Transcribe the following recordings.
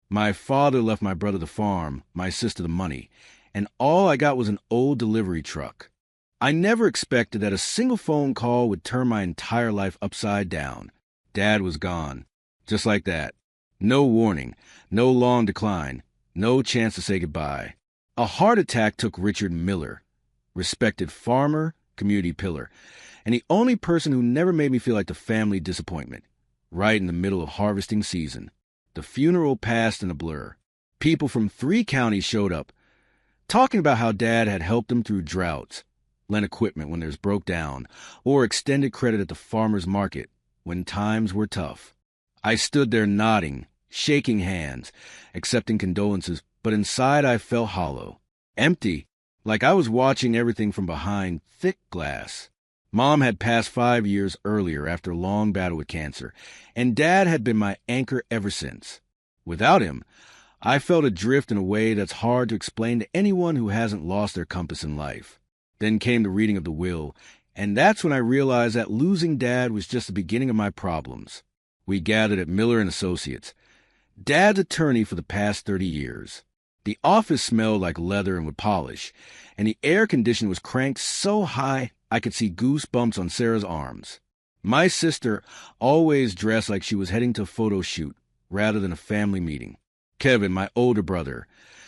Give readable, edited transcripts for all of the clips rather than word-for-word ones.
My father left my brother the farm, my sister the money, and all I got was an old delivery truck. I never expected that a single phone call would turn my entire life upside down. Dad was gone. Just like that. No warning, no long decline, no chance to say goodbye. A heart attack took Richard Miller, respected farmer, community pillar, and the only person who never made me feel like the family disappointment, right in the middle of harvesting season. The funeral passed in a blur. People from 3 counties showed up, talking about how Dad had helped them through droughts, lent equipment when theirs broke down, or extended credit at the farmer's market when times were tough. I stood there nodding, shaking hands, accepting condolences, but inside I felt hollow, empty, like I was watching everything from behind thick glass. Mom had passed 5 years earlier after a long battle with cancer, and Dad had been my anchor ever since. Without him, I felt adrift in a way that's hard to explain to anyone who hasn't lost their compass in life. Then came the reading of the will, and that's when I realized that losing Dad was just the beginning of my problems. We gathered at Miller & Associates, Dad's attorney for the past 30 years. The office smelled like leather and wood polish, and the air conditioner was cranked so high I could see goosebumps on Sarah's arms. My sister always dressed like she was heading to a photo shoot rather than a family meeting. Kevin, my older brother,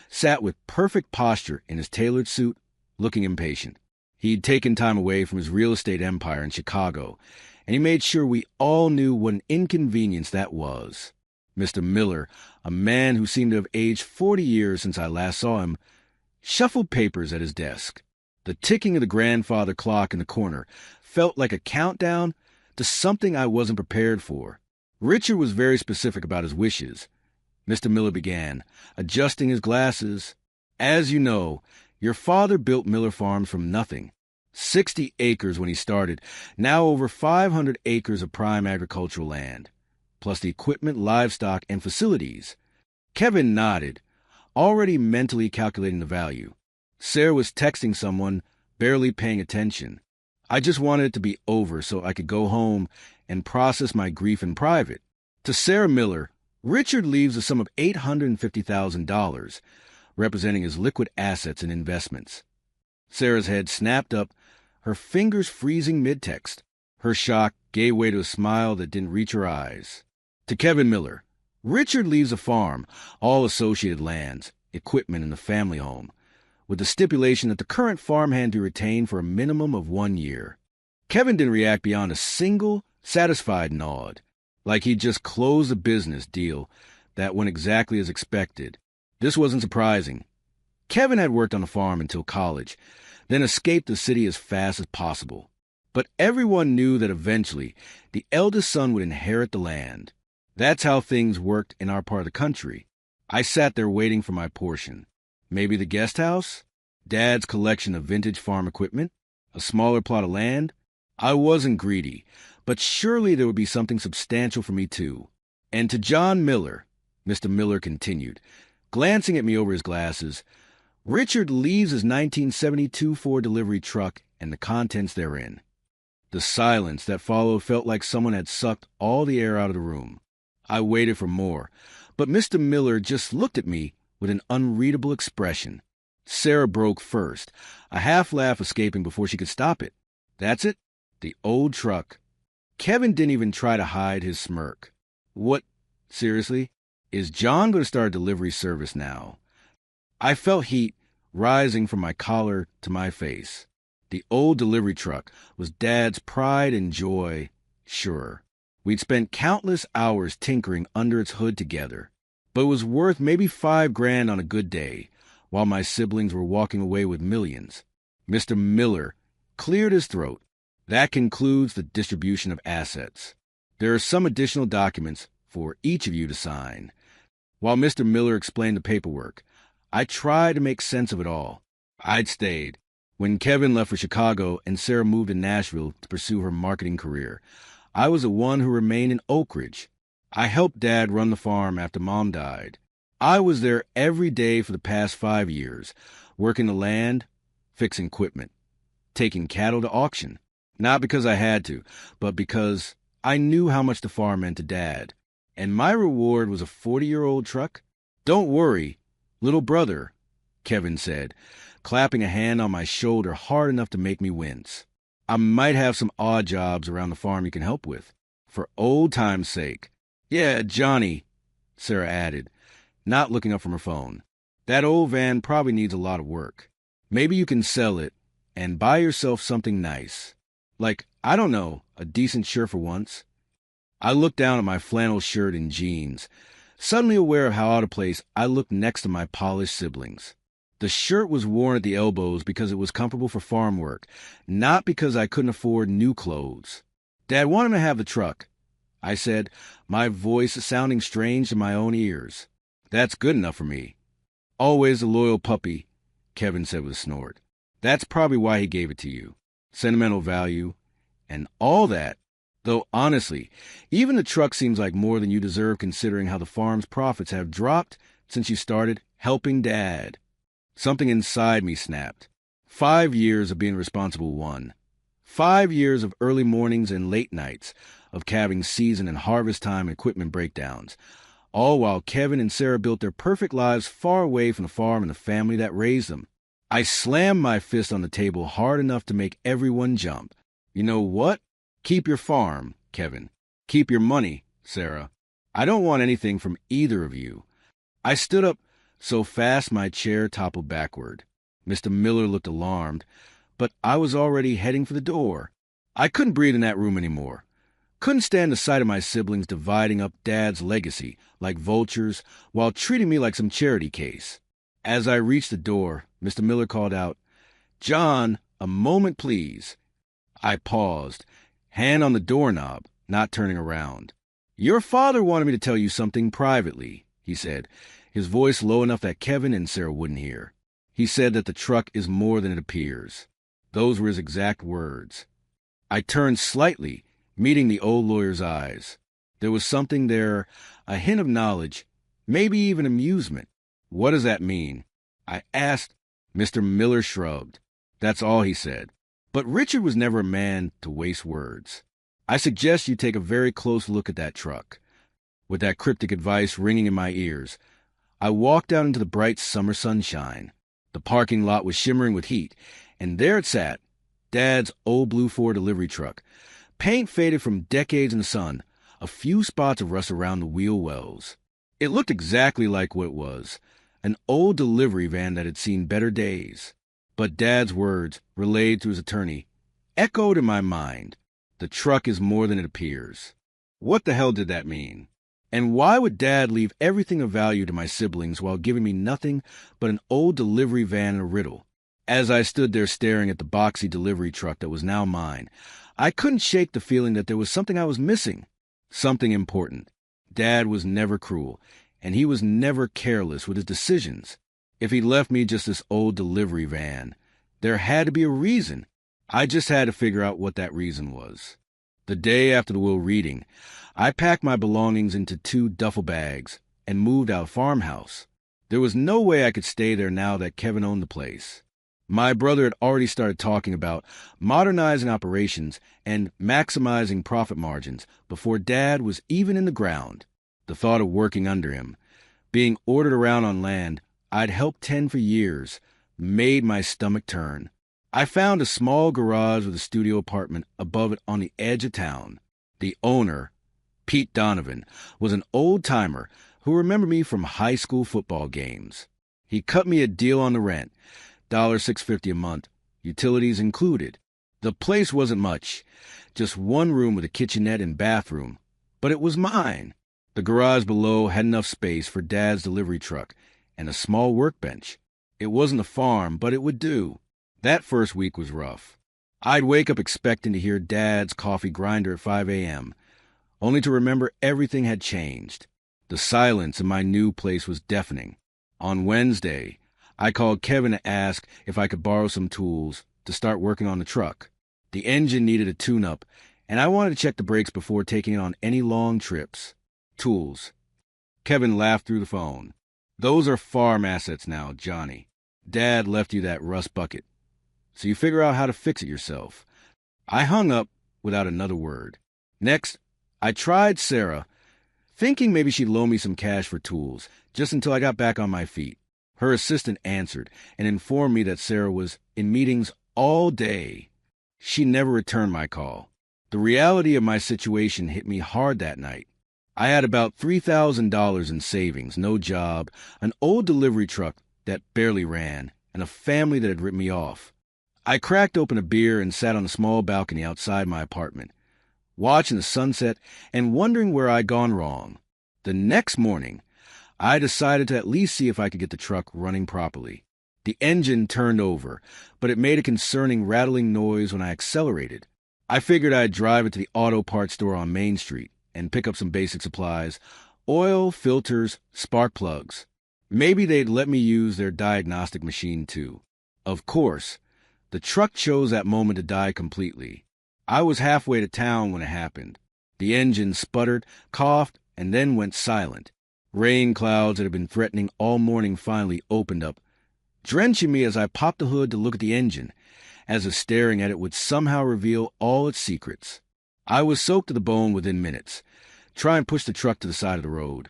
sat with perfect posture in his tailored suit, looking impatient. He'd taken time away from his real estate empire in Chicago, and he made sure we all knew what an inconvenience that was. Mr. Miller, a man who seemed to have aged 40 years since I last saw him, shuffled papers at his desk. The ticking of the grandfather clock in the corner felt like a countdown to something I wasn't prepared for. Richard was very specific about his wishes. Mr. Miller began, adjusting his glasses. As you know, your father built Miller Farms from nothing. 60 acres when he started, now over 500 acres of prime agricultural land, plus the equipment, livestock, and facilities. Kevin nodded, already mentally calculating the value. Sarah was texting someone, barely paying attention. I just wanted it to be over so I could go home and process my grief in private. To Sarah Miller, Richard leaves a sum of $850,000, representing his liquid assets and investments. Sarah's head snapped up, her fingers freezing mid-text. Her shock gave way to a smile that didn't reach her eyes. To Kevin Miller, Richard leaves a farm, all associated lands, equipment in the family home, with the stipulation that the current farmhand be retained for a minimum of 1 year. Kevin didn't react beyond a single, satisfied nod, like he'd just closed a business deal that went exactly as expected. This wasn't surprising. Kevin had worked on a farm until college, then escaped the city as fast as possible. But everyone knew that eventually the eldest son would inherit the land. That's how things worked in our part of the country. I sat there waiting for my portion. Maybe the guest house? Dad's collection of vintage farm equipment? A smaller plot of land? I wasn't greedy, but surely there would be something substantial for me too. And to John Miller, Mr. Miller continued, glancing at me over his glasses, Richard leaves his 1972 Ford delivery truck and the contents therein. The silence that followed felt like someone had sucked all the air out of the room. I waited for more, but Mr. Miller just looked at me with an unreadable expression. Sarah broke first, a half-laugh escaping before she could stop it. That's it, the old truck. Kevin didn't even try to hide his smirk. What, seriously? Is John going to start a delivery service now? I felt heat rising from my collar to my face. The old delivery truck was Dad's pride and joy, sure. We'd spent countless hours tinkering under its hood together, but it was worth maybe $5,000 on a good day, while my siblings were walking away with millions. Mr. Miller cleared his throat. That concludes the distribution of assets. There are some additional documents for each of you to sign. While Mr. Miller explained the paperwork, I tried to make sense of it all. I'd stayed. When Kevin left for Chicago and Sarah moved to Nashville to pursue her marketing career, I was the one who remained in Oak Ridge. I helped Dad run the farm after Mom died. I was there every day for the past 5 years, working the land, fixing equipment, taking cattle to auction. Not because I had to, but because I knew how much the farm meant to Dad. And my reward was a 40-year-old truck? Don't worry, little brother, Kevin said, clapping a hand on my shoulder hard enough to make me wince. I might have some odd jobs around the farm you can help with. For old time's sake. Yeah, Johnny, Sarah added, not looking up from her phone. That old van probably needs a lot of work. Maybe you can sell it and buy yourself something nice. Like, I don't know, a decent shirt for once. I looked down at my flannel shirt and jeans, suddenly aware of how out of place I looked next to my polished siblings. The shirt was worn at the elbows because it was comfortable for farm work, not because I couldn't afford new clothes. Dad wanted me to have the truck, I said, my voice sounding strange to my own ears. That's good enough for me. Always a loyal puppy, Kevin said with a snort. That's probably why he gave it to you. Sentimental value, and all that. Though honestly, even the truck seems like more than you deserve considering how the farm's profits have dropped since you started helping Dad. Something inside me snapped. 5 years of being responsible one. 5 years of early mornings and late nights, of calving season and harvest time equipment breakdowns, all while Kevin and Sarah built their perfect lives far away from the farm and the family that raised them. I slammed my fist on the table hard enough to make everyone jump. You know what? Keep your farm, Kevin. Keep your money, Sarah. I don't want anything from either of you. I stood up so fast my chair toppled backward. Mr. Miller looked alarmed, but I was already heading for the door. I couldn't breathe in that room anymore. Couldn't stand the sight of my siblings dividing up Dad's legacy like vultures while treating me like some charity case. As I reached the door, Mr. Miller called out, "John, a moment, please." I paused, hand on the doorknob, not turning around. "Your father wanted me to tell you something privately," he said, his voice low enough that Kevin and Sarah wouldn't hear. He said that the truck is more than it appears. Those were his exact words. I turned slightly, meeting the old lawyer's eyes. There was something there, a hint of knowledge, maybe even amusement. "What does that mean?" I asked. Mr. Miller shrugged. "That's all," he said. But Richard was never a man to waste words. "I suggest you take a very close look at that truck." With that cryptic advice ringing in my ears, I walked out into the bright summer sunshine. The parking lot was shimmering with heat, and there it sat, Dad's old blue Ford delivery truck. Paint faded from decades in the sun, a few spots of rust around the wheel wells. It looked exactly like what it was, an old delivery van that had seen better days. But Dad's words, relayed to his attorney, echoed in my mind. The truck is more than it appears. What the hell did that mean? And why would Dad leave everything of value to my siblings while giving me nothing but an old delivery van and a riddle? As I stood there staring at the boxy delivery truck that was now mine, I couldn't shake the feeling that there was something I was missing. Something important. Dad was never cruel, and he was never careless with his decisions. If he left me just this old delivery van, there had to be a reason. I just had to figure out what that reason was. The day after the will reading, I packed my belongings into 2 duffel bags and moved out of the farmhouse. There was no way I could stay there now that Kevin owned the place. My brother had already started talking about modernizing operations and maximizing profit margins before Dad was even in the ground. The thought of working under him, being ordered around on land I'd helped tend for years, made my stomach turn. I found a small garage with a studio apartment above it on the edge of town. The owner, Pete Donovan, was an old-timer who remembered me from high school football games. He cut me a deal on the rent, $6.50 a month, utilities included. The place wasn't much, just 1 room with a kitchenette and bathroom, but it was mine. The garage below had enough space for Dad's delivery truck and a small workbench. It wasn't a farm, but it would do. That first week was rough. I'd wake up expecting to hear Dad's coffee grinder at 5 a.m., only to remember everything had changed. The silence in my new place was deafening. On Wednesday, I called Kevin to ask if I could borrow some tools to start working on the truck. The engine needed a tune-up, and I wanted to check the brakes before taking it on any long trips. Tools. Kevin laughed through the phone. "Those are farm assets now, Johnny. Dad left you that rust bucket, so you figure out how to fix it yourself." I hung up without another word. Next, I tried Sarah, thinking maybe she'd loan me some cash for tools, just until I got back on my feet. Her assistant answered and informed me that Sarah was in meetings all day. She never returned my call. The reality of my situation hit me hard that night. I had about $3,000 in savings, no job, an old delivery truck that barely ran, and a family that had ripped me off. I cracked open a beer and sat on a small balcony outside my apartment, watching the sunset and wondering where I'd gone wrong. The next morning, I decided to at least see if I could get the truck running properly. The engine turned over, but it made a concerning rattling noise when I accelerated. I figured I'd drive it to the auto parts store on Main Street and pick up some basic supplies, oil, filters, spark plugs. Maybe they'd let me use their diagnostic machine too. Of course, the truck chose that moment to die completely. I was halfway to town when it happened. The engine sputtered, coughed, and then went silent. Rain clouds that had been threatening all morning finally opened up, drenching me as I popped the hood to look at the engine, as if staring at it would somehow reveal all its secrets. I was soaked to the bone within minutes, trying to push the truck to the side of the road,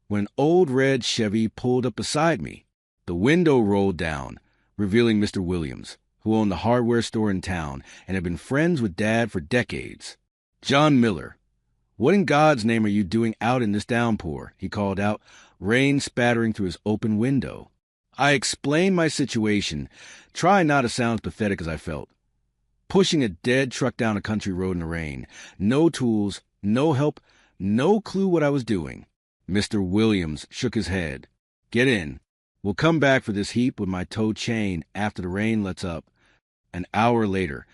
when an old red Chevy pulled up beside me. The window rolled down, revealing Mr. Williams, who owned the hardware store in town and had been friends with Dad for decades. "John Miller, what in God's name are you doing out in this downpour?" he called out, rain spattering through his open window. I explained my situation, trying not to sound as pathetic as I felt. Pushing a dead truck down a country road in the rain, no tools, no help, no clue what I was doing. Mr. Williams shook his head. "Get in. We'll come back for this heap with my tow chain after the rain lets up." An hour later,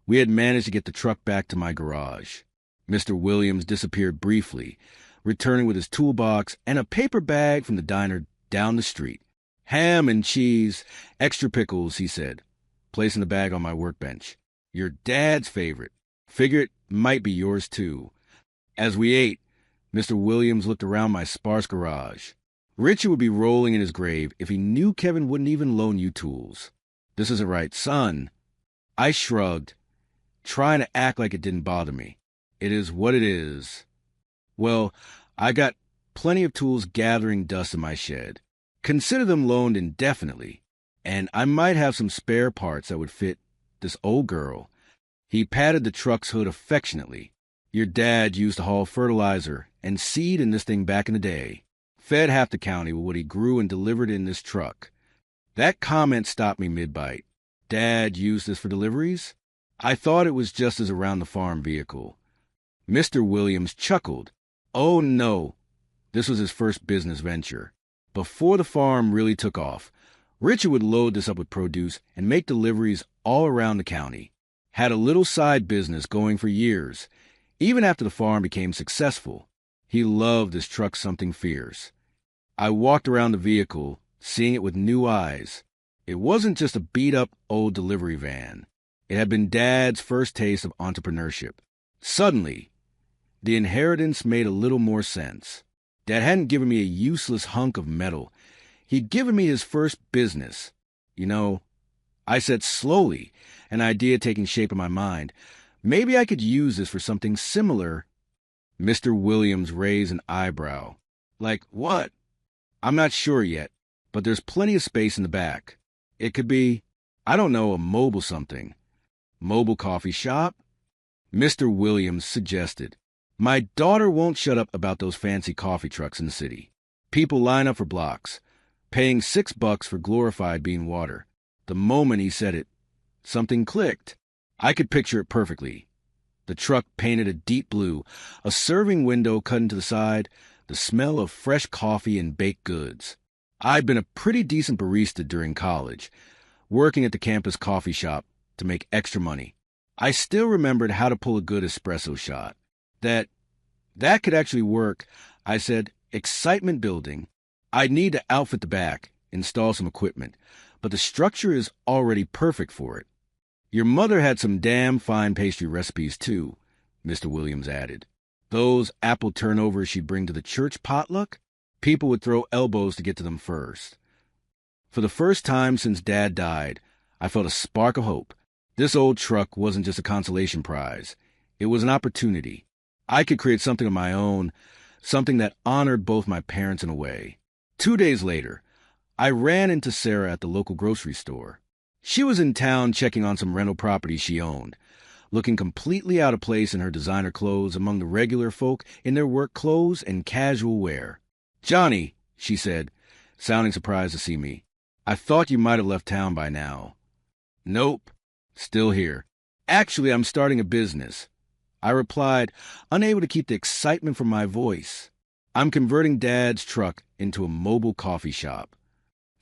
we had managed to get the truck back to my garage. Mr. Williams disappeared briefly, returning with his toolbox and a paper bag from the diner down the street. "Ham and cheese, extra pickles," he said, placing the bag on my workbench. "Your dad's favorite. Figure it might be yours too." As we ate, Mr. Williams looked around my sparse garage. "Richard would be rolling in his grave if he knew Kevin wouldn't even loan you tools." "This isn't right, son." I shrugged, trying to act like it didn't bother me. "It is what it is." "Well, I got plenty of tools gathering dust in my shed. Consider them loaned indefinitely, and I might have some spare parts that would fit this old girl." He patted the truck's hood affectionately. "Your dad used to haul fertilizer and seed in this thing back in the day. Fed half the county with what he grew and delivered in this truck." That comment stopped me mid-bite. Dad used this for deliveries? I thought it was just as around-the-farm vehicle. Mr. Williams chuckled. "Oh, no. This was his first business venture. Before the farm really took off, Richard would load this up with produce and make deliveries all around the county. Had a little side business going for years. Even after the farm became successful, he loved this truck something fierce." I walked around the vehicle, seeing it with new eyes. It wasn't just a beat-up old delivery van. It had been Dad's first taste of entrepreneurship. Suddenly, the inheritance made a little more sense. Dad hadn't given me a useless hunk of metal. He'd given me his first business. "You know," I said slowly, an idea taking shape in my mind, "maybe I could use this for something similar." Mr. Williams raised an eyebrow. "Like what?" "I'm not sure yet, but there's plenty of space in the back. It could be, I don't know, a mobile something." "Mobile coffee shop?" Mr. Williams suggested. "My daughter won't shut up about those fancy coffee trucks in the city. People line up for blocks, paying $6 for glorified bean water." The moment he said it, something clicked. I could picture it perfectly. The truck painted a deep blue, a serving window cut into the side, the smell of fresh coffee and baked goods. I'd been a pretty decent barista during college, working at the campus coffee shop to make extra money. I still remembered how to pull a good espresso shot. That could actually work, I said, excitement building. I'd need to outfit the back, install some equipment, but the structure is already perfect for it. "Your mother had some damn fine pastry recipes, too," Mr. Williams added. "Those apple turnovers she'd bring to the church potluck? People would throw elbows to get to them first." For the first time since Dad died, I felt a spark of hope. This old truck wasn't just a consolation prize. It was an opportunity. I could create something of my own, something that honored both my parents in a way. 2 days later, I ran into Sarah at the local grocery store. She was in town checking on some rental property she owned, looking completely out of place in her designer clothes among the regular folk in their work clothes and casual wear. "Johnny," she said, sounding surprised to see me, "I thought you might have left town by now." "Nope, still here. Actually, I'm starting a business," I replied, unable to keep the excitement from my voice. "I'm converting Dad's truck into a mobile coffee shop."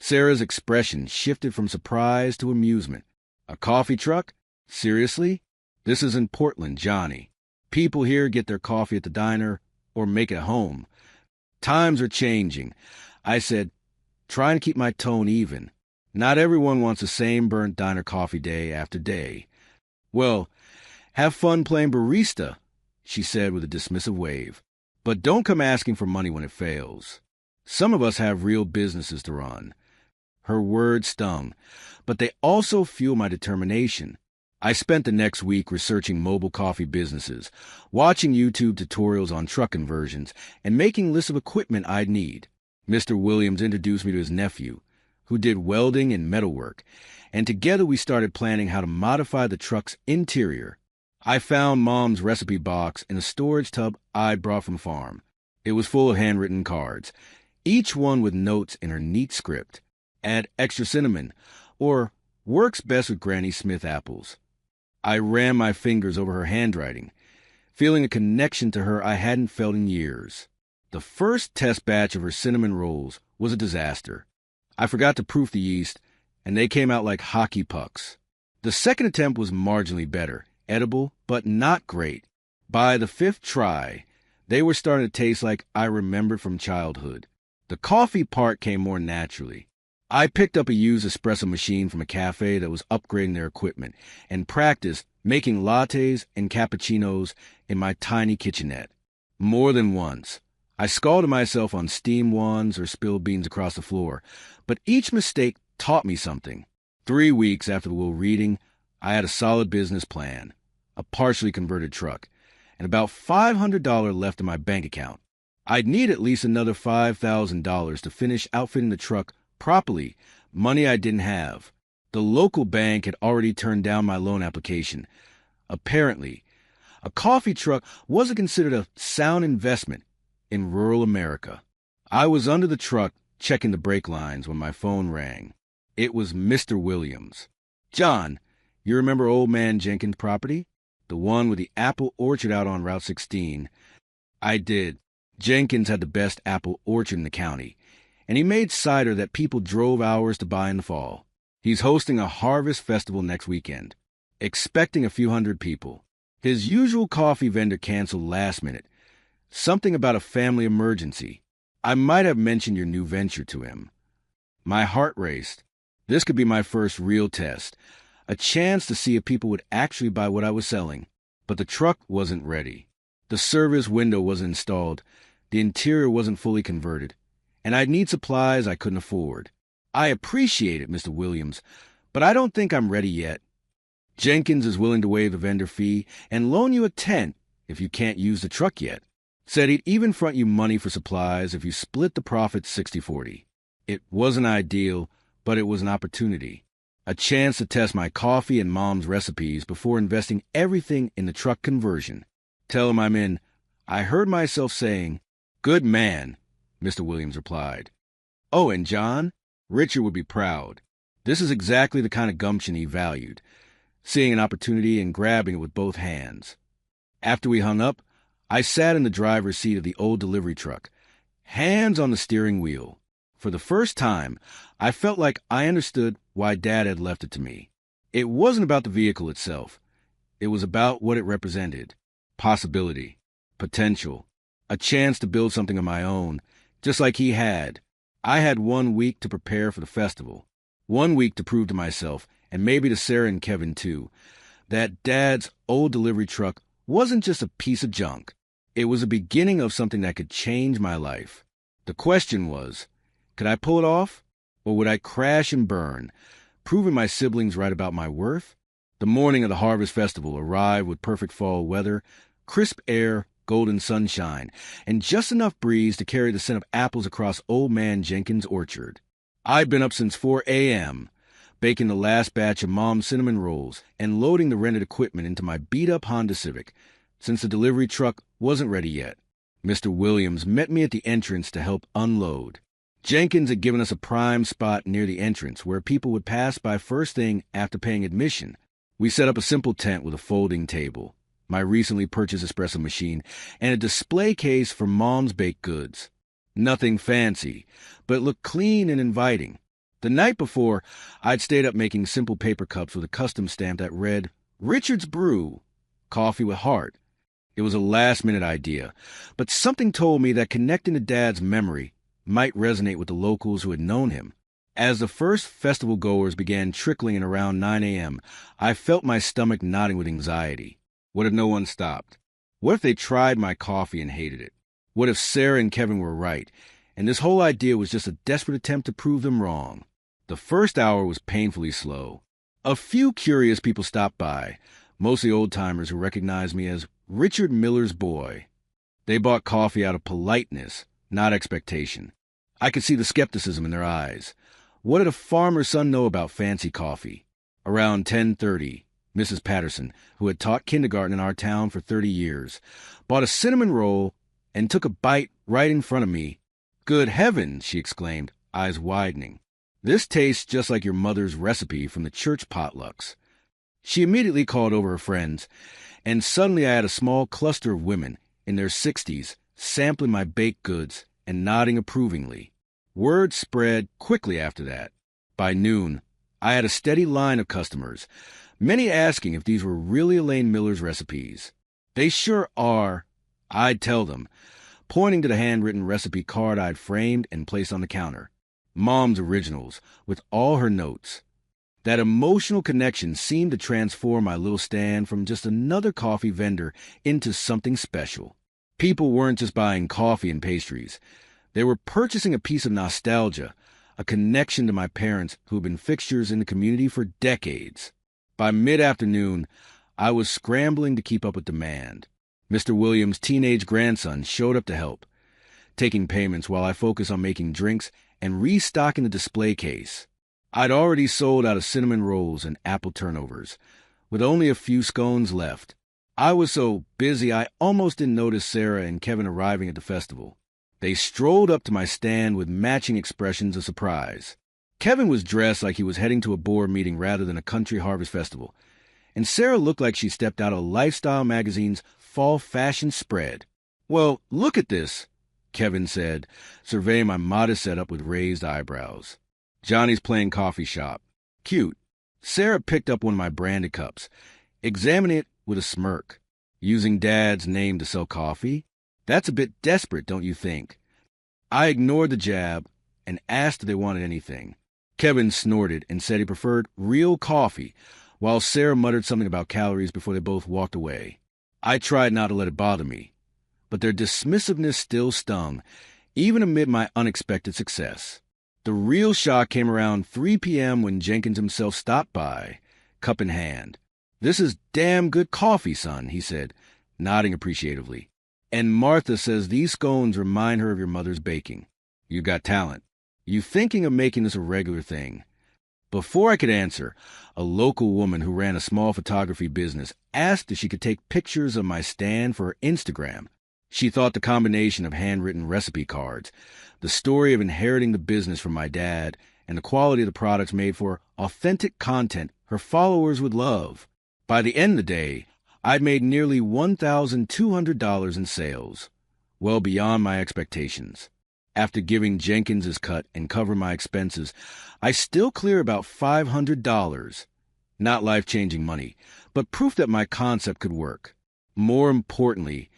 Sarah's expression shifted from surprise to amusement. "A coffee truck? Seriously? This is in Portland, Johnny. People here get their coffee at the diner or make it home. Times are changing," I said, trying to keep my tone even. "Not everyone wants the same burnt diner coffee day after day." "Well, have fun playing barista," she said with a dismissive wave. "But don't come asking for money when it fails. Some of us have real businesses to run." Her words stung, but they also fuel my determination. I spent the next week researching mobile coffee businesses, watching YouTube tutorials on truck conversions, and making lists of equipment I'd need. Mr. Williams introduced me to his nephew, who did welding and metalwork, and together we started planning how to modify the truck's interior. I found Mom's recipe box in a storage tub I'd brought from farm. It was full of handwritten cards, each one with notes in her neat script. "Add extra cinnamon," or "works best with Granny Smith apples." I ran my fingers over her handwriting, feeling a connection to her I hadn't felt in years. The first test batch of her cinnamon rolls was a disaster. I forgot to proof the yeast, and they came out like hockey pucks. The second attempt was marginally better, edible, but not great. By the fifth try, they were starting to taste like I remembered from childhood. The coffee part came more naturally. I picked up a used espresso machine from a cafe that was upgrading their equipment and practiced making lattes and cappuccinos in my tiny kitchenette. More than once, I scalded myself on steam wands or spilled beans across the floor, but each mistake taught me something. 3 weeks after the will reading, I had a solid business plan, a partially converted truck, and about $500 left in my bank account. I'd need at least another $5,000 to finish outfitting the truck properly, money I didn't have. The local bank had already turned down my loan application. Apparently, a coffee truck wasn't considered a sound investment in rural America. I was under the truck checking the brake lines when my phone rang. It was Mr. Williams. "John, you remember Old Man Jenkins' property? The one with the apple orchard out on Route 16. I did. Jenkins had the best apple orchard in the county, and he made cider that people drove hours to buy in the fall. He's hosting a harvest festival next weekend, expecting a few hundred people. His usual coffee vendor canceled last minute. Something about a family emergency. I might have mentioned your new venture to him." My heart raced. This could be my first real test, a chance to see if people would actually buy what I was selling. But the truck wasn't ready. The service window wasn't installed. The interior wasn't fully converted, and I'd need supplies I couldn't afford. "I appreciate it, Mr. Williams, but I don't think I'm ready yet. Jenkins is willing to waive the vendor fee and loan you a tent if you can't use the truck yet. Said he'd even front you money for supplies if you split the profits 60-40. It wasn't ideal, but it was an opportunity. A chance to test my coffee and Mom's recipes before investing everything in the truck conversion. Tell him I'm in. I heard myself saying, "Good man," Mr. Williams replied. "Oh, and John, Richard would be proud. This is exactly the kind of gumption he valued, seeing an opportunity and grabbing it with both hands." After we hung up, I sat in the driver's seat of the old delivery truck, hands on the steering wheel. For the first time, I felt like I understood why Dad had left it to me. It wasn't about the vehicle itself. It was about what it represented. Possibility, potential, a chance to build something of my own, just like he had. I had 1 week to prepare for the festival, 1 week to prove to myself, and maybe to Sarah and Kevin too, that Dad's old delivery truck wasn't just a piece of junk. It was the beginning of something that could change my life. The question was, could I pull it off, or would I crash and burn, proving my siblings right about my worth? The morning of the Harvest Festival arrived with perfect fall weather, crisp air, golden sunshine, and just enough breeze to carry the scent of apples across Old Man Jenkins' orchard. I'd been up since 4 a.m., baking the last batch of Mom's cinnamon rolls and loading the rented equipment into my beat-up Honda Civic, since the delivery truck wasn't ready yet. Mr. Williams met me at the entrance to help unload. Jenkins had given us a prime spot near the entrance where people would pass by first thing after paying admission. We set up a simple tent with a folding table, my recently purchased espresso machine, and a display case for Mom's baked goods. Nothing fancy, but it looked clean and inviting. The night before, I'd stayed up making simple paper cups with a custom stamp that read, "Richard's Brew, coffee with heart." It was a last-minute idea, but something told me that connecting to Dad's memory might resonate with the locals who had known him. As the first festival goers began trickling in around 9 a.m., I felt my stomach knotting with anxiety. What if no one stopped? What if they tried my coffee and hated it? What if Sarah and Kevin were right, and this whole idea was just a desperate attempt to prove them wrong? The first hour was painfully slow. A few curious people stopped by, mostly old-timers who recognized me as Richard Miller's boy. They bought coffee out of politeness, not expectation. I could see the skepticism in their eyes. What did a farmer's son know about fancy coffee? Around 10:30, Mrs. Patterson, who had taught kindergarten in our town for 30 years, bought a cinnamon roll and took a bite right in front of me. "Good heavens!" she exclaimed, eyes widening. "This tastes just like your mother's recipe from the church potlucks." She immediately called over her friends, and suddenly I had a small cluster of women in their 60s sampling my baked goods and nodding approvingly. Word spread quickly after that. By noon, I had a steady line of customers, many asking if these were really Elaine Miller's recipes. "They sure are," I'd tell them, pointing to the handwritten recipe card I'd framed and placed on the counter. Mom's originals, with all her notes. That emotional connection seemed to transform my little stand from just another coffee vendor into something special. People weren't just buying coffee and pastries. They were purchasing a piece of nostalgia, a connection to my parents who had been fixtures in the community for decades. By mid-afternoon, I was scrambling to keep up with demand. Mr. Williams' teenage grandson showed up to help, taking payments while I focused on making drinks and restocking the display case. I'd already sold out of cinnamon rolls and apple turnovers, with only a few scones left. I was so busy I almost didn't notice Sarah and Kevin arriving at the festival. They strolled up to my stand with matching expressions of surprise. Kevin was dressed like he was heading to a board meeting rather than a country harvest festival, and Sarah looked like she stepped out of Lifestyle magazine's fall fashion spread. "Well, look at this," Kevin said, surveying my modest setup with raised eyebrows. "Johnny's playing coffee shop. Cute." Sarah picked up one of my branded cups, examining it with a smirk. "Using Dad's name to sell coffee? That's a bit desperate, don't you think?" I ignored the jab and asked if they wanted anything. Kevin snorted and said he preferred real coffee, while Sarah muttered something about calories before they both walked away. I tried not to let it bother me, but their dismissiveness still stung, even amid my unexpected success. The real shock came around 3 p.m. when Jenkins himself stopped by, cup in hand. "This is damn good coffee, son," he said, nodding appreciatively. "And Martha says these scones remind her of your mother's baking. You've got talent. You thinking of making this a regular thing?" Before I could answer, a local woman who ran a small photography business asked if she could take pictures of my stand for her Instagram. She thought the combination of handwritten recipe cards, the story of inheriting the business from my dad, and the quality of the products made for authentic content her followers would love. By the end of the day, I'd made nearly $1,200 in sales, well beyond my expectations. After giving Jenkins his cut and covering my expenses, I still clear about $500. Not life-changing money, but proof that my concept could work. More importantly,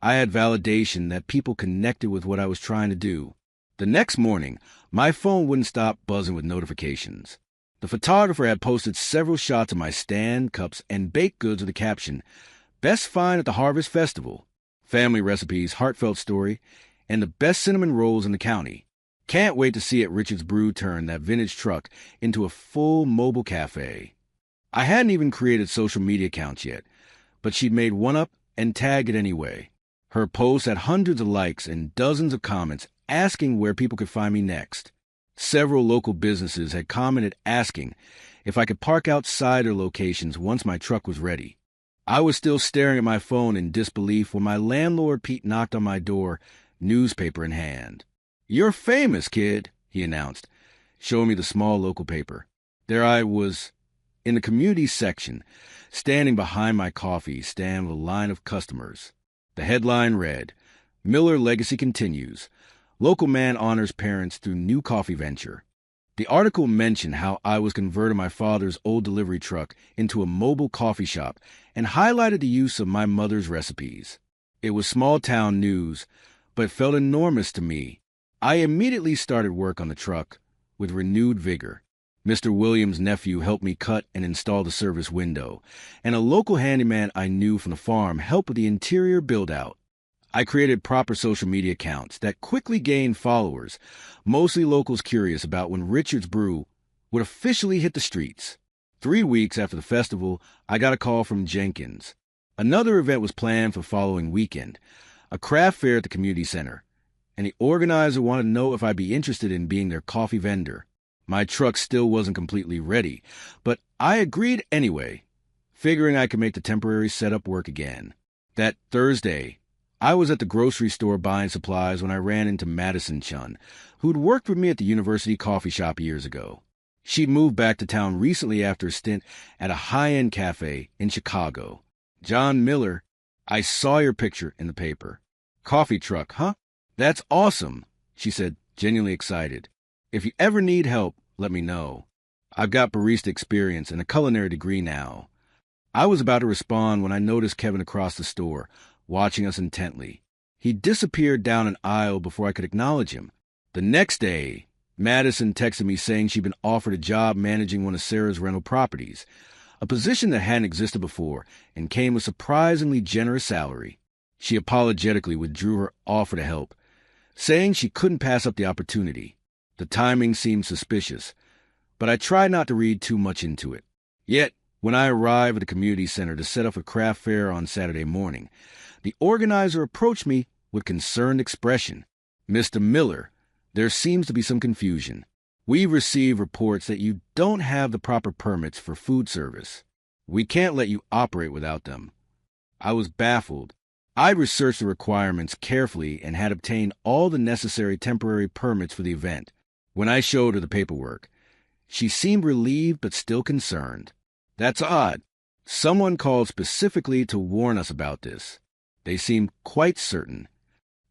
I had validation that people connected with what I was trying to do. The next morning, my phone wouldn't stop buzzing with notifications. The photographer had posted several shots of my stand, cups, and baked goods with the caption, "Best find at the Harvest Festival, family recipes, heartfelt story, and the best cinnamon rolls in the county. Can't wait to see it Richard's Brew turn that vintage truck into a full mobile cafe." I hadn't even created social media accounts yet, but she'd made one up and tagged it anyway. Her post had hundreds of likes and dozens of comments asking where people could find me next. Several local businesses had commented asking if I could park outside their locations once my truck was ready. I was still staring at my phone in disbelief when my landlord Pete knocked on my door, newspaper in hand. "You're famous, kid," he announced, showing me the small local paper. There I was, in the community section, standing behind my coffee stand with a line of customers. The headline read, "Miller Legacy Continues. Local man honors parents through new coffee venture." The article mentioned how I was converting my father's old delivery truck into a mobile coffee shop and highlighted the use of my mother's recipes. It was small-town news, but felt enormous to me. I immediately started work on the truck with renewed vigor. Mr. Williams' nephew helped me cut and install the service window, and a local handyman I knew from the farm helped with the interior build-out. I created proper social media accounts that quickly gained followers, mostly locals curious about when Richard's Brew would officially hit the streets. 3 weeks after the festival, I got a call from Jenkins. Another event was planned for the following weekend, a craft fair at the community center, and the organizer wanted to know if I'd be interested in being their coffee vendor. My truck still wasn't completely ready, but I agreed anyway, figuring I could make the temporary setup work again. That Thursday, I was at the grocery store buying supplies when I ran into Madison Chun, who'd worked with me at the university coffee shop years ago. She'd moved back to town recently after a stint at a high-end cafe in Chicago. "John Miller, I saw your picture in the paper. Coffee truck, huh? That's awesome," she said, genuinely excited. "If you ever need help, let me know. I've got barista experience and a culinary degree now." I was about to respond when I noticed Kevin across the store, watching us intently. He disappeared down an aisle before I could acknowledge him. The next day, Madison texted me saying she'd been offered a job managing one of Sarah's rental properties, a position that hadn't existed before and came with a surprisingly generous salary. She apologetically withdrew her offer to help, saying she couldn't pass up the opportunity. The timing seemed suspicious, but I tried not to read too much into it. Yet, when I arrived at the community center to set up a craft fair on Saturday morning, the organizer approached me with concerned expression. "Mr. Miller, there seems to be some confusion. We've received reports that you don't have the proper permits for food service. We can't let you operate without them." I was baffled. I researched the requirements carefully and had obtained all the necessary temporary permits for the event. When I showed her the paperwork, she seemed relieved but still concerned. "That's odd. Someone called specifically to warn us about this." They seemed quite certain.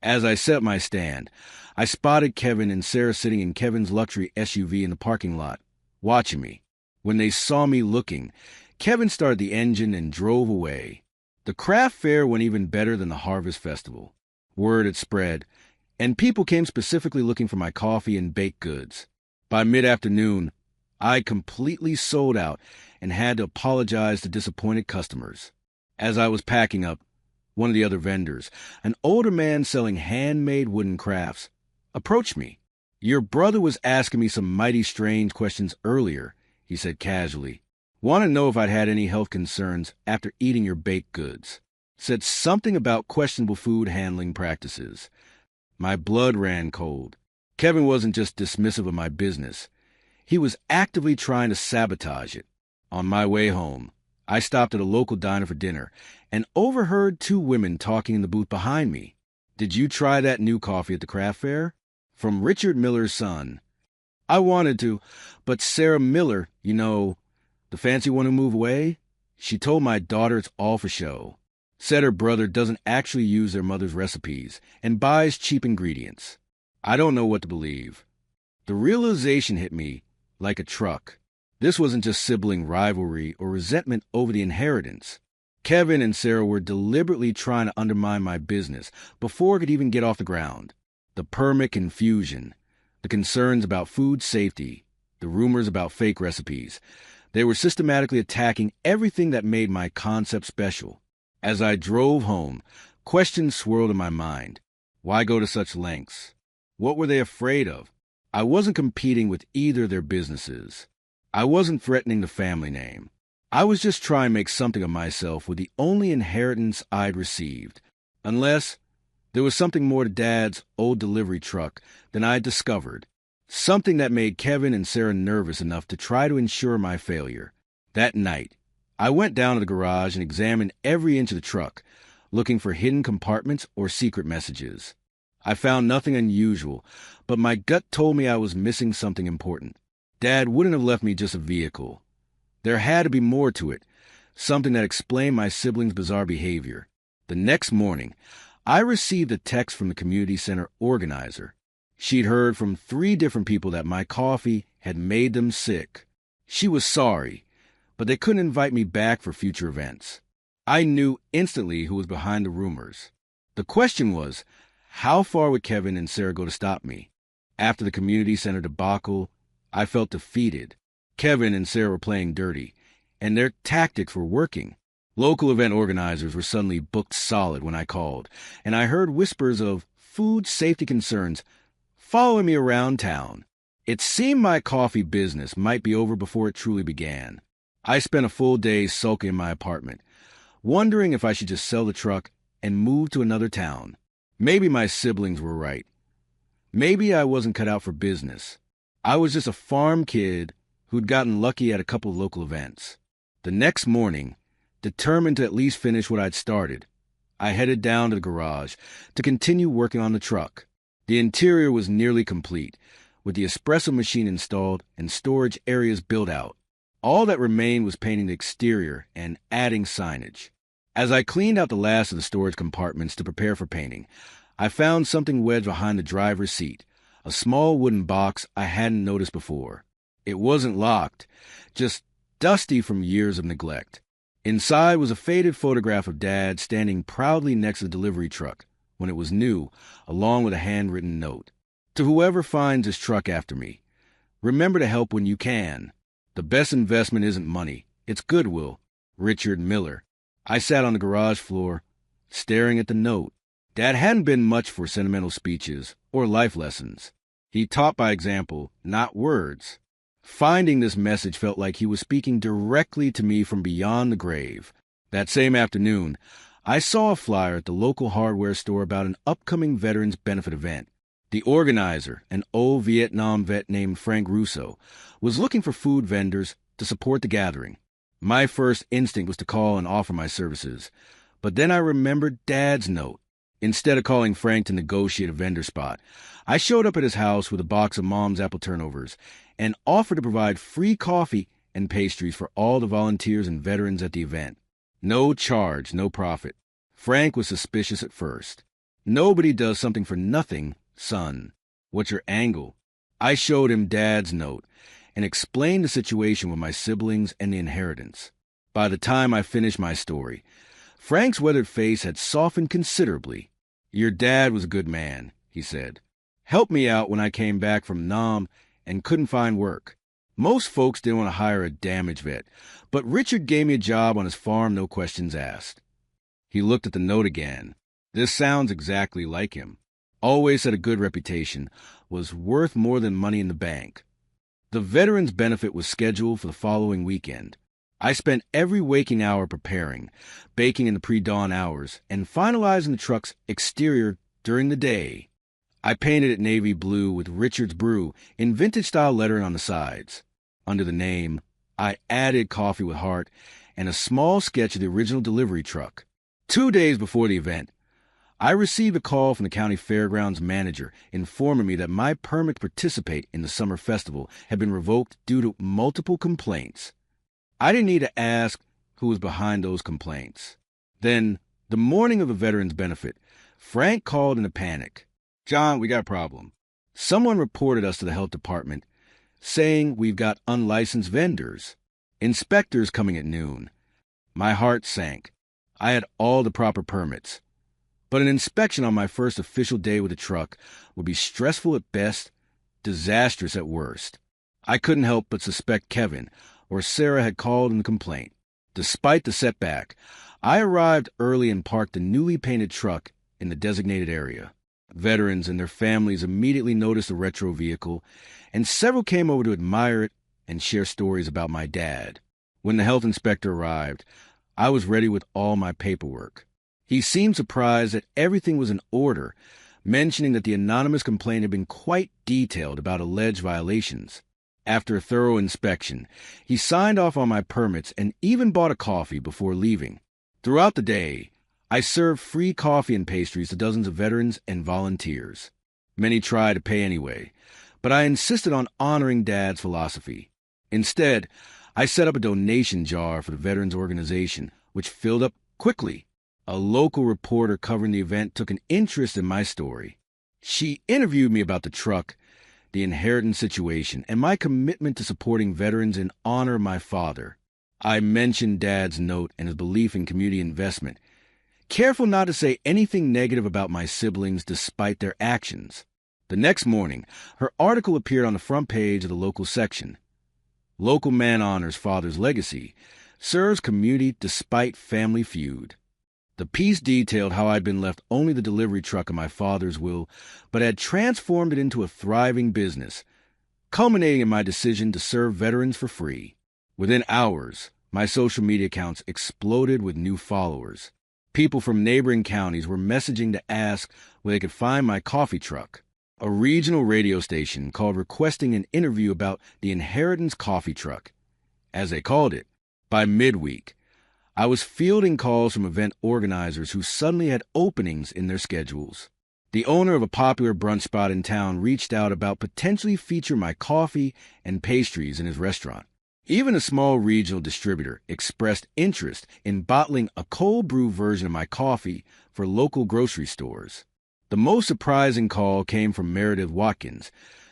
As I set up my stand, I spotted Kevin and Sarah sitting in Kevin's luxury SUV in the parking lot, watching me. When they saw me looking, Kevin started the engine and drove away. The craft fair went even better than the Harvest Festival. Word had spread, and people came specifically looking for my coffee and baked goods. By mid-afternoon, I completely sold out and had to apologize to disappointed customers. As I was packing up, one of the other vendors, an older man selling handmade wooden crafts, approached me. "Your brother was asking me some mighty strange questions earlier," he said casually. "Want to know if I'd had any health concerns after eating your baked goods. Said something about questionable food handling practices." My blood ran cold. Kevin wasn't just dismissive of my business. He was actively trying to sabotage it. On my way home, I stopped at a local diner for dinner and overheard 2 women talking in the booth behind me. "Did you try that new coffee at the craft fair?" From Richard Miller's son. "I wanted to, but Sarah Miller, the fancy one who moved away, she told my daughter it's all for show. Said her brother doesn't actually use their mother's recipes and buys cheap ingredients." I don't know what to believe. The realization hit me like a truck. This wasn't just sibling rivalry or resentment over the inheritance. Kevin and Sarah were deliberately trying to undermine my business before it could even get off the ground. The permit confusion, the concerns about food safety, the rumors about fake recipes. They were systematically attacking everything that made my concept special. As I drove home, questions swirled in my mind. Why go to such lengths? What were they afraid of? I wasn't competing with either of their businesses. I wasn't threatening the family name. I was just trying to make something of myself with the only inheritance I'd received. Unless There was something more to Dad's old delivery truck than I had discovered, something that made Kevin and Sarah nervous enough to try to ensure my failure. That night, I went down to the garage and examined every inch of the truck, looking for hidden compartments or secret messages. I found nothing unusual, but my gut told me I was missing something important. Dad wouldn't have left me just a vehicle. There had to be more to it, something that explained my siblings' bizarre behavior. The next morning, I received a text from the community center organizer. She'd heard from 3 different people that my coffee had made them sick. She was sorry, but they couldn't invite me back for future events. I knew instantly who was behind the rumors. The question was, how far would Kevin and Sarah go to stop me? After the community center debacle, I felt defeated. Kevin and Sarah were playing dirty, and their tactics were working. Local event organizers were suddenly booked solid when I called, and I heard whispers of food safety concerns following me around town. It seemed my coffee business might be over before it truly began. I spent a full day sulking in my apartment, wondering if I should just sell the truck and move to another town. Maybe my siblings were right. Maybe I wasn't cut out for business. I was just a farm kid who'd gotten lucky at a couple of local events. The next morning, determined to at least finish what I'd started, I headed down to the garage to continue working on the truck. The interior was nearly complete, with the espresso machine installed and storage areas built out. All that remained was painting the exterior and adding signage. As I cleaned out the last of the storage compartments to prepare for painting, I found something wedged behind the driver's seat, a small wooden box I hadn't noticed before. It wasn't locked, just dusty from years of neglect. Inside was a faded photograph of Dad standing proudly next to the delivery truck when it was new, along with a handwritten note. To whoever finds this truck after me, remember to help when you can. The best investment isn't money, it's goodwill. Richard Miller. I sat on the garage floor, staring at the note. Dad hadn't been much for sentimental speeches or life lessons. He taught by example, not words. Finding this message felt like he was speaking directly to me from beyond the grave. That same afternoon, I saw a flyer at the local hardware store about an upcoming veterans benefit event. The organizer, an old Vietnam vet named Frank Russo, was looking for food vendors to support the gathering. My first instinct was to call and offer my services, but then I remembered Dad's note. Instead of calling Frank to negotiate a vendor spot, I showed up at his house with a box of Mom's apple turnovers and offered to provide free coffee and pastries for all the volunteers and veterans at the event. No charge, no profit. Frank was suspicious at first. Nobody does something for nothing, son. What's your angle? I showed him Dad's note and explained the situation with my siblings and the inheritance. By the time I finished my story, Frank's weathered face had softened considerably. Your dad was a good man, he said. Helped me out when I came back from Nam and couldn't find work. Most folks didn't want to hire a damage vet, but Richard gave me a job on his farm, no questions asked. He looked at the note again. This sounds exactly like him. Always had a good reputation, was worth more than money in the bank. The veterans benefit was scheduled for the following weekend. I spent every waking hour preparing, baking in the pre-dawn hours, and finalizing the truck's exterior during the day. I painted it navy blue with Richard's Brew in vintage-style lettering on the sides. Under the name, I added Coffee with Heart and a small sketch of the original delivery truck. 2 days before the event, I received a call from the county fairgrounds manager informing me that my permit to participate in the summer festival had been revoked due to multiple complaints. I didn't need to ask who was behind those complaints. Then, the morning of the veterans benefit, Frank called in a panic. John, we got a problem. Someone reported us to the health department, saying we've got unlicensed vendors. Inspectors coming at noon. My heart sank. I had all the proper permits. But an inspection on my first official day with the truck would be stressful at best, disastrous at worst. I couldn't help but suspect Kevin or Sarah had called in the complaint. Despite the setback, I arrived early and parked the newly painted truck in the designated area. Veterans and their families immediately noticed the retro vehicle, and several came over to admire it and share stories about my dad. When the health inspector arrived, I was ready with all my paperwork. He seemed surprised that everything was in order, mentioning that the anonymous complaint had been quite detailed about alleged violations. After a thorough inspection, he signed off on my permits and even bought a coffee before leaving. Throughout the day, I served free coffee and pastries to dozens of veterans and volunteers. Many tried to pay anyway, but I insisted on honoring Dad's philosophy. Instead, I set up a donation jar for the Veterans Organization, which filled up quickly. A local reporter covering the event took an interest in my story. She interviewed me about the truck, the inheritance situation, and my commitment to supporting veterans in honor of my father. I mentioned Dad's note and his belief in community investment, careful not to say anything negative about my siblings despite their actions. The next morning, her article appeared on the front page of the local section. Local man honors father's legacy, serves community despite family feud. The piece detailed how I'd been left only the delivery truck of my father's will, but had transformed it into a thriving business, culminating in my decision to serve veterans for free. Within hours, my social media accounts exploded with new followers. People from neighboring counties were messaging to ask where they could find my coffee truck. A regional radio station called requesting an interview about the inheritance coffee truck, as they called it. By midweek, I was fielding calls from event organizers who suddenly had openings in their schedules. The owner of a popular brunch spot in town reached out about potentially featuring my coffee and pastries in his restaurant. Even a small regional distributor expressed interest in bottling a cold brew version of my coffee for local grocery stores. The most surprising call came from Meredith Watkins,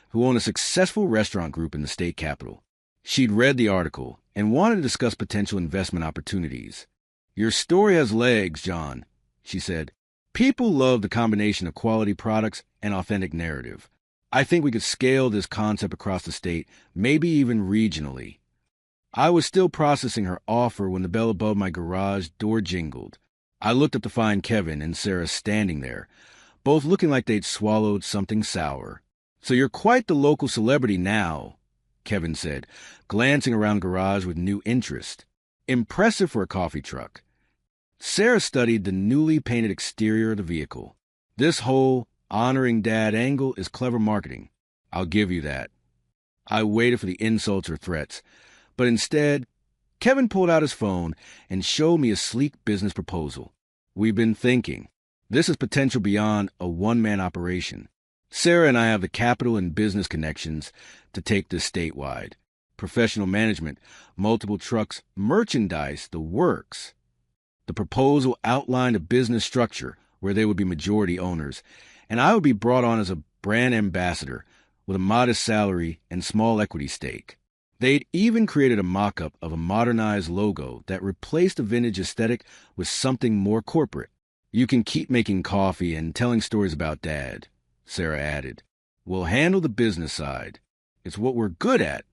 who owned a successful restaurant group in the state capital. She'd read the article and wanted to discuss potential investment opportunities. "Your story has legs, John," she said. "People love the combination of quality products and authentic narrative. I think we could scale this concept across the state, maybe even regionally." I was still processing her offer when the bell above my garage door jingled. I looked up to find Kevin and Sarah standing there, both looking like they'd swallowed something sour. "So you're quite the local celebrity now," Kevin said, glancing around the garage with new interest. "Impressive for a coffee truck." Sarah studied the newly painted exterior of the vehicle. "This whole honoring Dad angle is clever marketing. I'll give you that." I waited for the insults or threats, but instead, Kevin pulled out his phone and showed me a sleek business proposal. "We've been thinking. This is potential beyond a one-man operation. Sarah and I have the capital and business connections to take this statewide. Professional management, multiple trucks, merchandise, the works." The proposal outlined a business structure where they would be majority owners, and I would be brought on as a brand ambassador with a modest salary and small equity stake. They'd even created a mock-up of a modernized logo that replaced the vintage aesthetic with something more corporate. "You can keep making coffee and telling stories about Dad," Sarah added. "We'll handle the business side. It's what we're good at."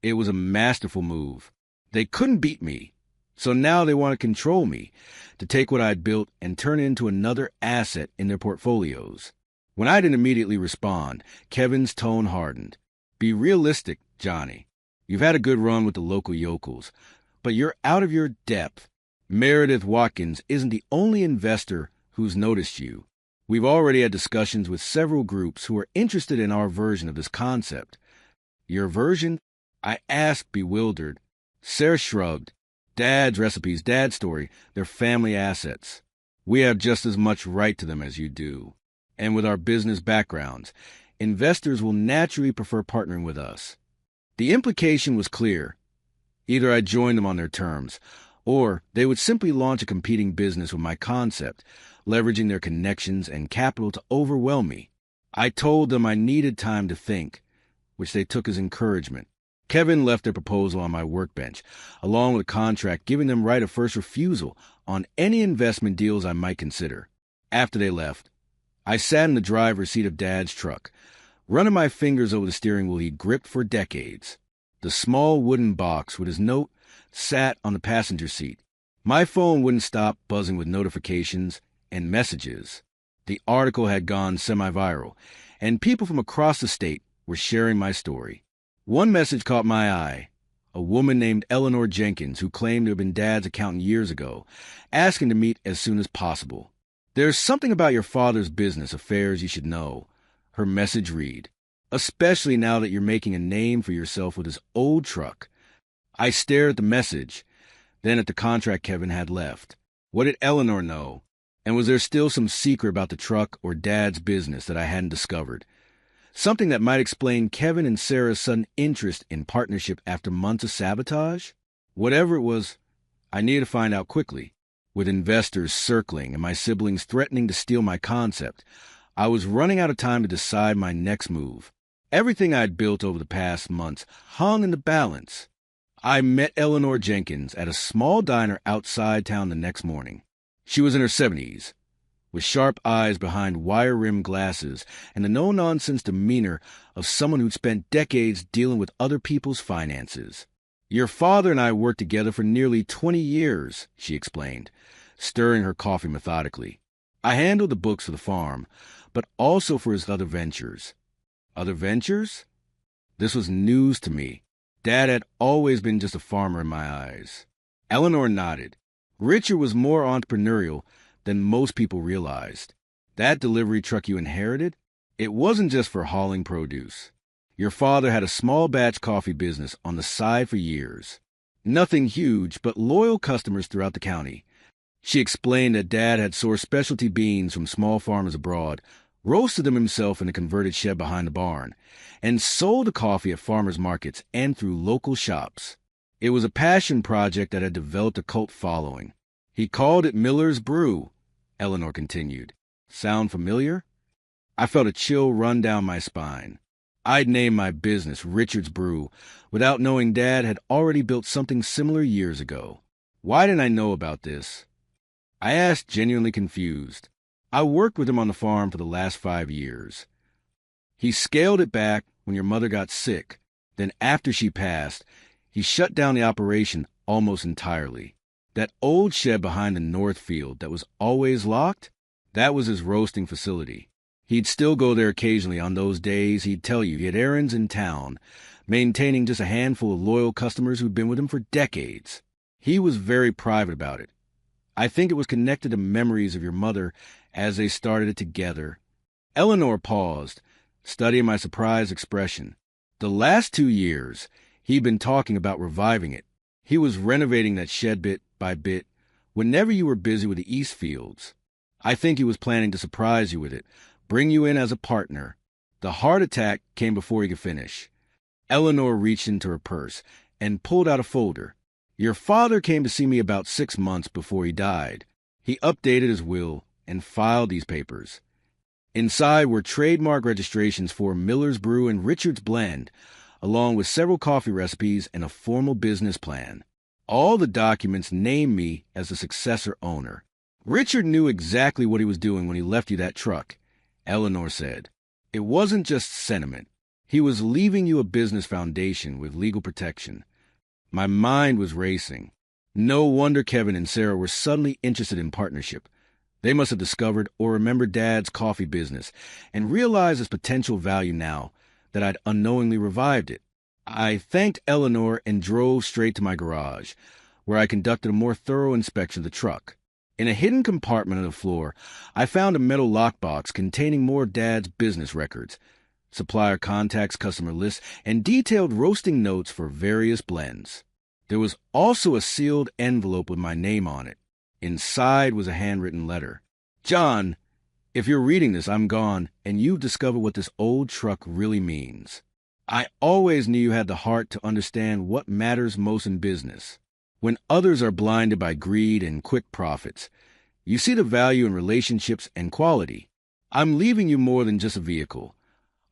It was a masterful move. They couldn't beat me, so now they want to control me, to take what I'd built and turn it into another asset in their portfolios. When I didn't immediately respond, Kevin's tone hardened. "Be realistic, Johnny. You've had a good run with the local yokels, but you're out of your depth. Meredith Watkins isn't the only investor who's noticed you. We've already had discussions with several groups who are interested in our version of this concept." "Your version?" I asked, bewildered. Sarah shrugged. "Dad's recipes, Dad's story, they're family assets. We have just as much right to them as you do. And with our business backgrounds, investors will naturally prefer partnering with us." The implication was clear. Either I'd join them on their terms, or they would simply launch a competing business with my concept, leveraging their connections and capital to overwhelm me. I told them I needed time to think, which they took as encouragement. Kevin left their proposal on my workbench, along with a contract giving them right of first refusal on any investment deals I might consider. After they left, I sat in the driver's seat of Dad's truck, running my fingers over the steering wheel he'd gripped for decades. The small wooden box with his note sat on the passenger seat. My phone wouldn't stop buzzing with notifications and messages. The article had gone semi-viral, and people from across the state were sharing my story. One message caught my eye. a woman named Eleanor Jenkins who claimed to have been Dad's accountant years ago, asking to meet as soon as possible. There's something about your father's business affairs you should know, her message read, especially now that you're making a name for yourself with his old truck. I stared at the message, then at the contract Kevin had left. What did Eleanor know? And was there still some secret about the truck or Dad's business that I hadn't discovered? Something that might explain Kevin and Sarah's sudden interest in partnership after months of sabotage? Whatever it was, I needed to find out quickly. With investors circling and my siblings threatening to steal my concept, I was running out of time to decide my next move. Everything I'd built over the past months hung in the balance. I met Eleanor Jenkins at a small diner outside town the next morning. She was in her 70s, with sharp eyes behind wire-rimmed glasses and the no-nonsense demeanor of someone who'd spent decades dealing with other people's finances. Your father and I worked together for nearly 20 years, she explained, stirring her coffee methodically. I handled the books for the farm, but also for his other ventures. Other ventures? This was news to me. Dad had always been just a farmer in my eyes. Eleanor nodded. Richard was more entrepreneurial than most people realized. That delivery truck you inherited, it wasn't just for hauling produce. Your father had a small batch coffee business on the side for years. Nothing huge, but loyal customers throughout the county. She explained that Dad had sourced specialty beans from small farmers abroad, roasted them himself in a converted shed behind the barn, and sold the coffee at farmers markets and through local shops. It was a passion project that had developed a cult following. He called it Miller's Brew, Eleanor continued. Sound familiar? I felt a chill run down my spine. I'd named my business Richard's Brew without knowing Dad had already built something similar years ago. Why didn't I know about this? I asked, genuinely confused. I worked with him on the farm for the last 5 years. He scaled it back when your mother got sick. Then after she passed, he shut down the operation almost entirely. That old shed behind the north field that was always locked, that was his roasting facility. He'd still go there occasionally on those days he'd tell you he had errands in town, maintaining just a handful of loyal customers who'd been with him for decades. He was very private about it. I think it was connected to memories of your mother as they started it together. Eleanor paused, studying my surprised expression. The last 2 years, he'd been talking about reviving it. He was renovating that shed bit by bit whenever you were busy with the East Fields. I think he was planning to surprise you with it, bring you in as a partner. The heart attack came before he could finish. Eleanor reached into her purse and pulled out a folder. Your father came to see me about 6 months before he died. He updated his will and filed these papers. Inside were trademark registrations for Miller's Brew and Richard's Blend, along with several coffee recipes and a formal business plan. All the documents named me as the successor owner. Richard knew exactly what he was doing when he left you that truck, Eleanor said. It wasn't just sentiment. He was leaving you a business foundation with legal protection. My mind was racing. No wonder Kevin and Sarah were suddenly interested in partnership. They must have discovered or remembered Dad's coffee business and realized its potential value now that I'd unknowingly revived it. I thanked Eleanor and drove straight to my garage, where I conducted a more thorough inspection of the truck. In a hidden compartment of the floor, I found a metal lockbox containing more of Dad's business records, supplier contacts, customer lists, and detailed roasting notes for various blends. There was also a sealed envelope with my name on it. Inside was a handwritten letter. John, if you're reading this, I'm gone, and you've discovered what this old truck really means. I always knew you had the heart to understand what matters most in business. When others are blinded by greed and quick profits, you see the value in relationships and quality. I'm leaving you more than just a vehicle.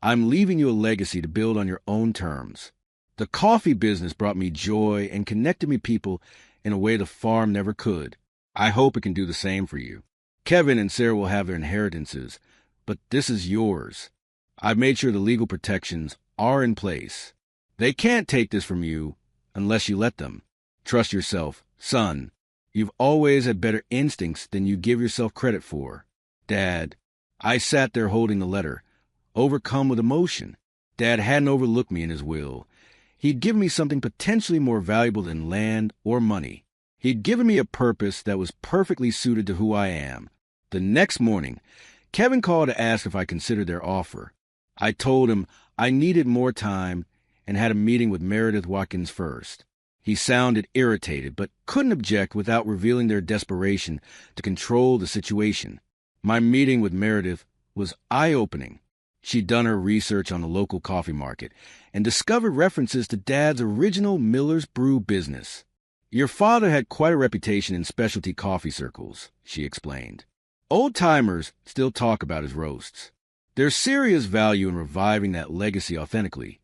I'm leaving you a legacy to build on your own terms. The coffee business brought me joy and connected me people in a way the farm never could. I hope it can do the same for you. Kevin and Sarah will have their inheritances, but this is yours. I've made sure the legal protections are in place. They can't take this from you unless you let them. Trust yourself, son. You've always had better instincts than you give yourself credit for. Dad, I sat there holding the letter, overcome with emotion. Dad hadn't overlooked me in his will. He'd given me something potentially more valuable than land or money. He'd given me a purpose that was perfectly suited to who I am. The next morning, Kevin called to ask if I considered their offer. I told him I needed more time and had a meeting with Meredith Watkins first. He sounded irritated, but couldn't object without revealing their desperation to control the situation. My meeting with Meredith was eye-opening. She'd done her research on the local coffee market and discovered references to Dad's original Miller's Brew business. Your father had quite a reputation in specialty coffee circles, she explained. Old-timers still talk about his roasts. There's serious value in reviving that legacy authentically.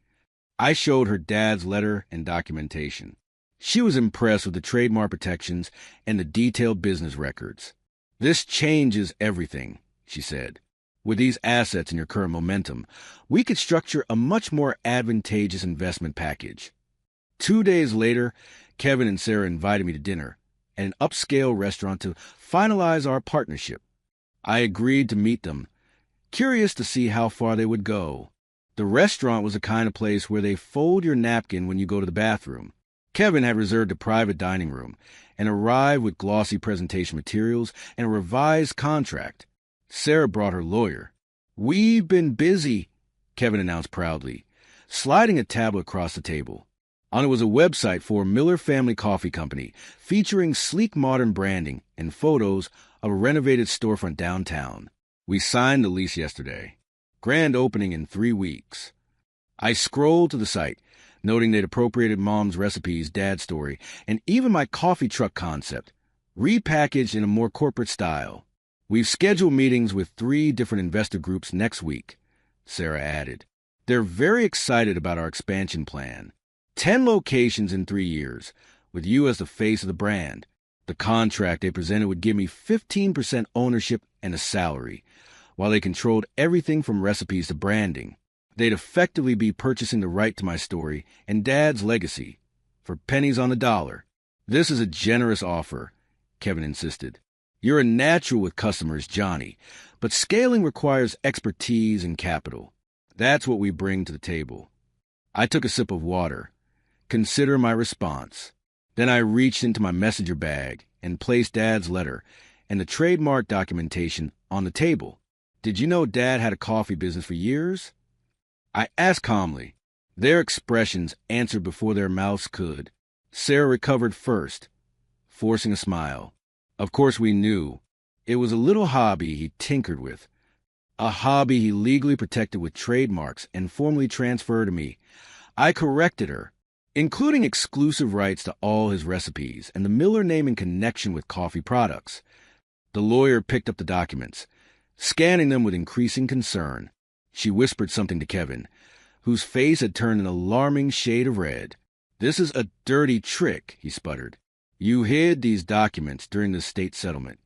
I showed her Dad's letter and documentation. She was impressed with the trademark protections and the detailed business records. This changes everything, she said. With these assets and your current momentum, we could structure a much more advantageous investment package. 2 days later, Kevin and Sarah invited me to dinner at an upscale restaurant to finalize our partnership. I agreed to meet them, curious to see how far they would go. The restaurant was the kind of place where they fold your napkin when you go to the bathroom. Kevin had reserved a private dining room and arrived with glossy presentation materials and a revised contract. Sarah brought her lawyer. "We've been busy," Kevin announced proudly, sliding a tablet across the table. On it was a website for Miller Family Coffee Company, featuring sleek modern branding and photos of a renovated storefront downtown. We signed the lease yesterday. Grand opening in 3 weeks. I scrolled to the site, noting they'd appropriated Mom's recipes, Dad's story, and even my coffee truck concept, repackaged in a more corporate style. We've scheduled meetings with 3 different investor groups next week, Sarah added. They're very excited about our expansion plan. 10 locations in 3 years, with you as the face of the brand. The contract they presented would give me 15% ownership and a salary, while they controlled everything from recipes to branding. They'd effectively be purchasing the right to my story and Dad's legacy for pennies on the dollar. "This is a generous offer," Kevin insisted. "You're a natural with customers, Johnny, but scaling requires expertise and capital. That's what we bring to the table." I took a sip of water. Consider my response. Then I reached into my messenger bag and placed Dad's letter and the trademark documentation on the table. "Did you know Dad had a coffee business for years?" I asked calmly. Their expressions answered before their mouths could. Sarah recovered first, forcing a smile. "Of course we knew. It was a little hobby he tinkered with. A hobby he legally protected with trademarks and formally transferred to me." I corrected her. "Including exclusive rights to all his recipes and the Miller name in connection with coffee products." The lawyer picked up the documents, scanning them with increasing concern. She whispered something to Kevin, whose face had turned an alarming shade of red. "This is a dirty trick," he sputtered. "You hid these documents during the state settlement."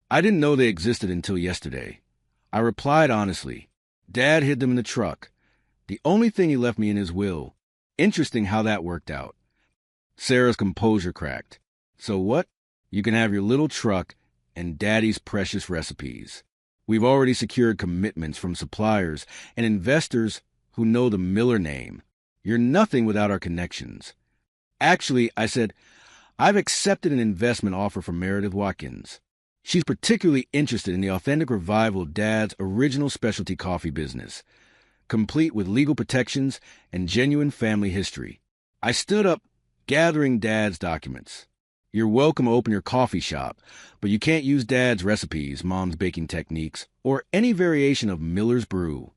"I didn't know they existed until yesterday." I replied honestly. "Dad hid them in the truck. The only thing he left me in his will. Interesting how that worked out." Sarah's composure cracked. "So what? You can have your little truck and Daddy's precious recipes. We've already secured commitments from suppliers and investors who know the Miller name. You're nothing without our connections." "Actually," I said, "I've accepted an investment offer from Meredith Watkins. She's particularly interested in the authentic revival of Dad's original specialty coffee business, complete with legal protections and genuine family history." I stood up, gathering Dad's documents. "You're welcome to open your coffee shop, but you can't use Dad's recipes, Mom's baking techniques, or any variation of Miller's Brew.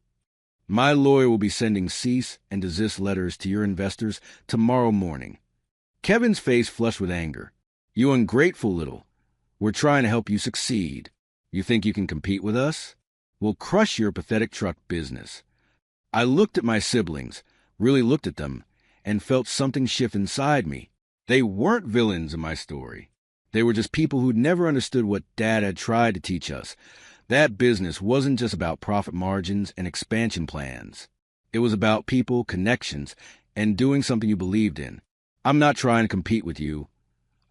My lawyer will be sending cease and desist letters to your investors tomorrow morning." Kevin's face flushed with anger. "You ungrateful little. We're trying to help you succeed. You think you can compete with us? We'll crush your pathetic truck business." I looked at my siblings, really looked at them, and felt something shift inside me. They weren't villains in my story. They were just people who'd never understood what Dad had tried to teach us. That business wasn't just about profit margins and expansion plans. It was about people, connections, and doing something you believed in. "I'm not trying to compete with you,"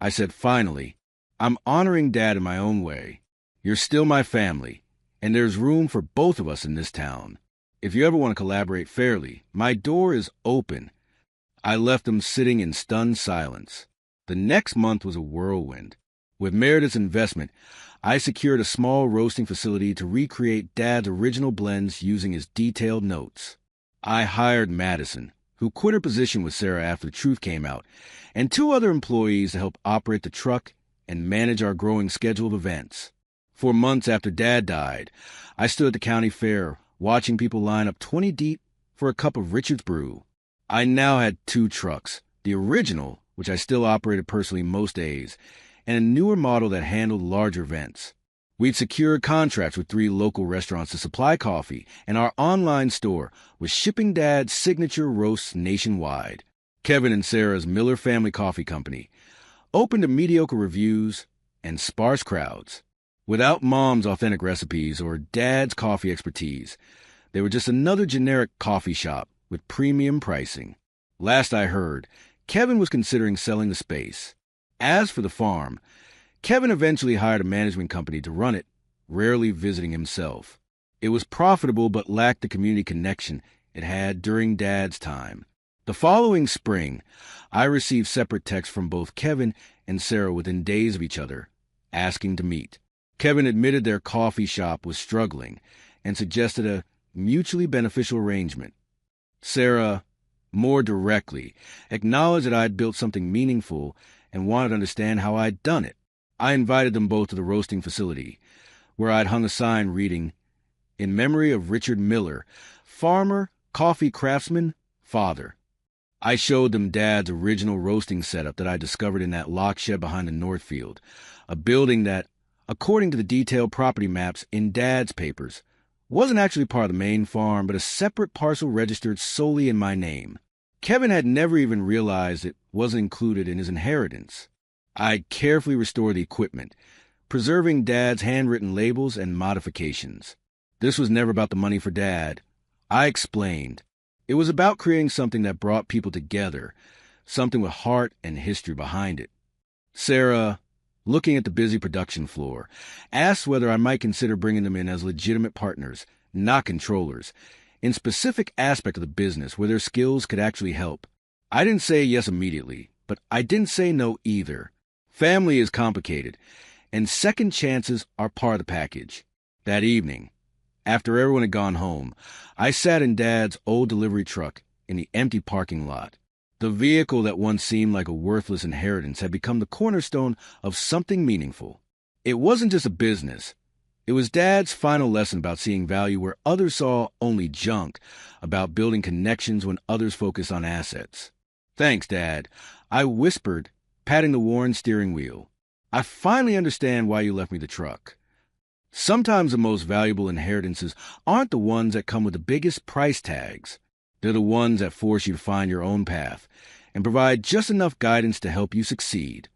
I said finally. "I'm honoring Dad in my own way. You're still my family, and there's room for both of us in this town. If you ever want to collaborate fairly, my door is open." I left them sitting in stunned silence. The next month was a whirlwind. With Meredith's investment, I secured a small roasting facility to recreate Dad's original blends using his detailed notes. I hired Madison, who quit her position with Sarah after the truth came out, and 2 other employees to help operate the truck and manage our growing schedule of events. For months after Dad died, I stood at the county fair watching people line up 20 deep for a cup of Richard's brew. I now had 2 trucks, the original, which I still operated personally most days, and a newer model that handled larger events. We'd secured contracts with 3 local restaurants to supply coffee, and our online store was shipping Dad's signature roasts nationwide. Kevin and Sarah's Miller Family Coffee Company opened to mediocre reviews and sparse crowds. Without Mom's authentic recipes or Dad's coffee expertise, they were just another generic coffee shop with premium pricing. Last I heard, Kevin was considering selling the space. As for the farm, Kevin eventually hired a management company to run it, rarely visiting himself. It was profitable but lacked the community connection it had during Dad's time. The following spring, I received separate texts from both Kevin and Sarah within days of each other, asking to meet. Kevin admitted their coffee shop was struggling and suggested a mutually beneficial arrangement. Sarah, more directly, acknowledged that I had built something meaningful and wanted to understand how I'd done it. I invited them both to the roasting facility, where I'd hung a sign reading, "In memory of Richard Miller, farmer, coffee craftsman, father." I showed them Dad's original roasting setup that I discovered in that lock shed behind the Northfield, a building that, according to the detailed property maps in Dad's papers, wasn't actually part of the main farm, but a separate parcel registered solely in my name. Kevin had never even realized it wasn't included in his inheritance. I carefully restored the equipment, preserving Dad's handwritten labels and modifications. This was never about the money for Dad. I explained. It was about creating something that brought people together, something with heart and history behind it. Sarah, looking at the busy production floor, asked whether I might consider bringing them in as legitimate partners, not controllers, in specific aspect of the business where their skills could actually help. I didn't say yes immediately, but I didn't say no either. Family is complicated, and second chances are part of the package. That evening, after everyone had gone home, I sat in Dad's old delivery truck in the empty parking lot. The vehicle that once seemed like a worthless inheritance had become the cornerstone of something meaningful. It wasn't just a business. It was Dad's final lesson about seeing value where others saw only junk, about building connections when others focused on assets. "Thanks, Dad," I whispered, patting the worn steering wheel. "I finally understand why you left me the truck." Sometimes the most valuable inheritances aren't the ones that come with the biggest price tags. They're the ones that force you to find your own path and provide just enough guidance to help you succeed.